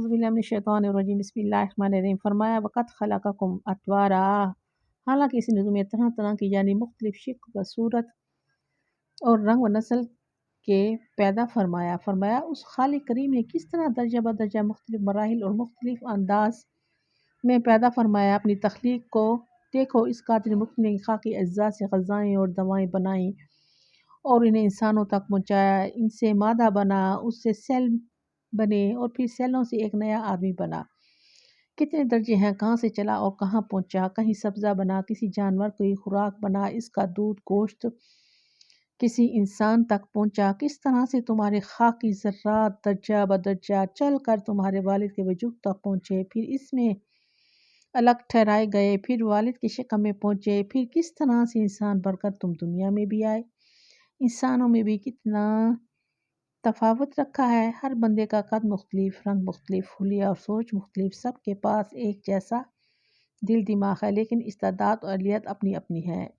औज़ुबिल्लाहिमिनश्शैतानिर्रजीम बिस्मिल्लाहिर्रहमानिर्रहीम। फरमाया वक़द ख़लक़कुम अतवारा, हालांकि इसने तुम्हें तरह तरह की यानी मुख्तलिफ शिक्ल व सूरत और रंग व नस्ल के पैदा फरमाया। फरमाया उस खालिक करीम ने किस तरह दर्जा ब दर्जा मुख्तलिफ मराहिल और मुख्तलिफ अंदाज में पैदा फरमाया अपनी तख्लीक को। देखो इस कादिर मुख्तलिफ ने खाकी अज्जा से ग़ज़ाएँ और दवाएँ बनाई और इन्हें इंसानों तक पहुँचाया। इनसे मादा बना, उससे सेल बने और फिर सेलों से एक नया आदमी बना। कितने दर्जे हैं, कहाँ से चला और कहाँ पहुँचा। कहीं सब्ज़ा बना, किसी जानवर की खुराक बना, इसका दूध गोश्त किसी इंसान तक पहुँचा। किस तरह से तुम्हारे खाकी ज़र्रात दर्जा ब दर्जा चल कर तुम्हारे वालिद के वजूद तक पहुँचे, फिर इसमें अलग ठहराए गए, फिर वालिद की शक्ल में पहुँचे, फिर किस तरह से इंसान बनकर तुम दुनिया में भी आए। इंसानों में भी कितना तफावत रखा है। हर बंदे का कद मुख्तलिफ, रंग मुख्तलिफ, हुलिया और सोच मुख्तलिफ। सबके पास एक जैसा दिल दिमाग है लेकिन इस्तेदाद और अहलियत अपनी अपनी है।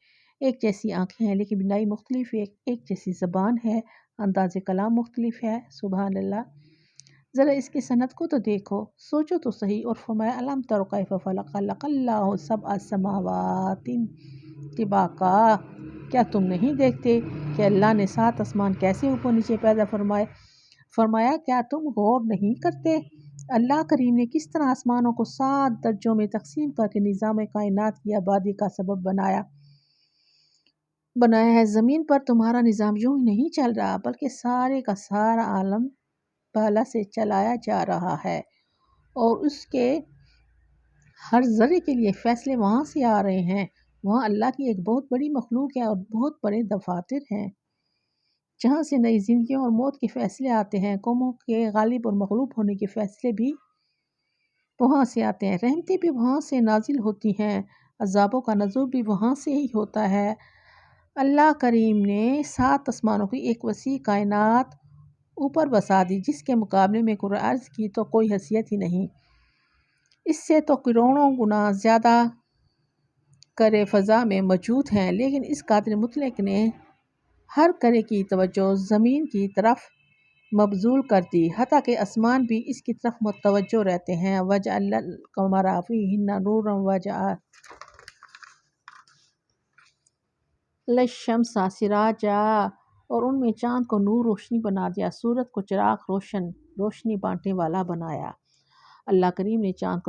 एक जैसी आँखें हैं लेकिन बिनाई मुख्तलिफ है। एक जैसी ज़बान है, अंदाज़ कलाम मुख्तलिफ है। सुबहान अल्लाह। ज़रा इसकी सनत को तो देखो, सोचो तो सही। और फरमाया अलम तरो कैफ़ ख़लक़ल्लाहु सबअ समावातिन तिबाका, क्या तुम नहीं देखते कि अल्लाह ने 7 आसमान कैसे ऊपर नीचे पैदा फरमाए। फरमाया क्या तुम गौर नहीं करते, अल्लाह करीम ने किस तरह आसमानों को 7 दर्जों में तकसीम करके निज़ाम कायनात की आबादी का सबब बनाया है। ज़मीन पर तुम्हारा निज़ाम यूं ही नहीं चल रहा बल्कि सारे का सारा आलम पहला से चलाया जा रहा है और उसके हर ज़र्रे के लिए फ़ैसले वहाँ से आ रहे हैं। वहाँ अल्लाह की एक बहुत बड़ी मखलूक है और बहुत बड़े दफातर हैं जहाँ से नई ज़िंदगी और मौत के फ़ैसले आते हैं। कौमों के गालिब और मगलूब होने के फ़ैसले भी वहाँ से आते हैं। रहमतें भी वहाँ से नाजिल होती हैं, अज़ाबों का नज़ूल भी वहाँ से ही होता है। अल्लाह करीम ने 7 आसमानों की एक वसी कायनात ऊपर बसा दी जिसके मुकाबले में कुरान अर्ज़ की तो कोई हैसियत ही नहीं। इससे तो करोड़ों गुना ज़्यादा करे फ़ज़ा में मौजूद हैं, लेकिन इस कादिर मुतलक ने हर करे की तवज्जो ज़मीन की तरफ मबज़ूल कर दी, हत्ता कि आसमान भी इसकी तरफ मुतवज्जो रहते हैं। वजअलल क़मरा फ़ीहिन्ना नूरन वजअलल शम्सा सिराजा, और उनमें चाँद को नूर रोशनी बना दिया, सूरज को चिराग रोशनी बांटने वाला बनाया। अल्लाह करीम ने चाँद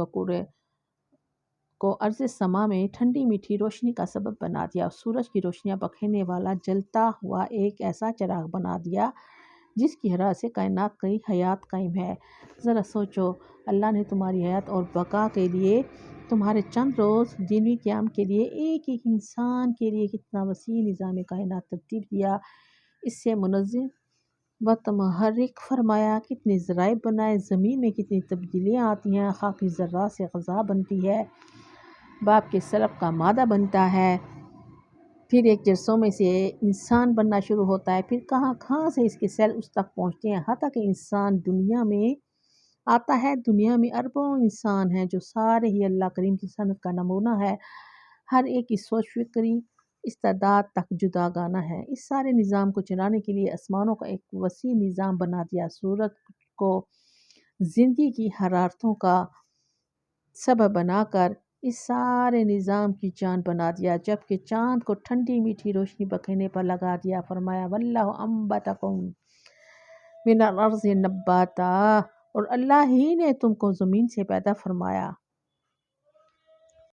को अर्ज़ समा में ठंडी मीठी रोशनी का सबब बना दिया और सूरज की रोशनियाँ बखेरने वाला जलता हुआ एक ऐसा चिराग बना दिया जिसकी हरा से कायनात की हयात कायम है। ज़रा सोचो, अल्लाह ने तुम्हारी हयात और बका के लिए तुम्हारे चंद रोज़ दीनी क़याम के लिए एक एक इंसान के लिए कितना वसी निज़ाम कायनात तरतीब दिया। इससे मुनज़्ज़म व मुतहर्रिक फरमाया, कितने ज़राइब बनाए, ज़मीन में कितनी तब्दीलियाँ आती हैं। खाकी ज़र्रा से ग़ज़ा बनती है, बाप के सलब का मादा बनता है, फिर एक जरसों में से इंसान बनना शुरू होता है, फिर कहाँ कहाँ से इसके सेल उस तक पहुँचते हैं, हत्ता कि इंसान दुनिया में आता है। दुनिया में अरबों इंसान हैं जो सारे ही अल्लाह करीम की सनत का नमूना है। हर एक की सोच फिक्री इस्तेदाद तक जुदागाना है। इस सारे निज़ाम को चलाने के लिए आसमानों का एक वसी निज़ाम बना दिया, सूरज को ज़िंदगी की हरारतों का सबब बनाकर इस सारे निज़ाम की जान बना दिया, जबकि चाँद को ठंडी मीठी रोशनी बखेरने पर लगा दिया। फरमाया वल्लाहु अंबतकुम मिनल अर्ज़ि नब्बाता, और अल्लाह ही ने तुमको ज़मीन से पैदा फरमाया।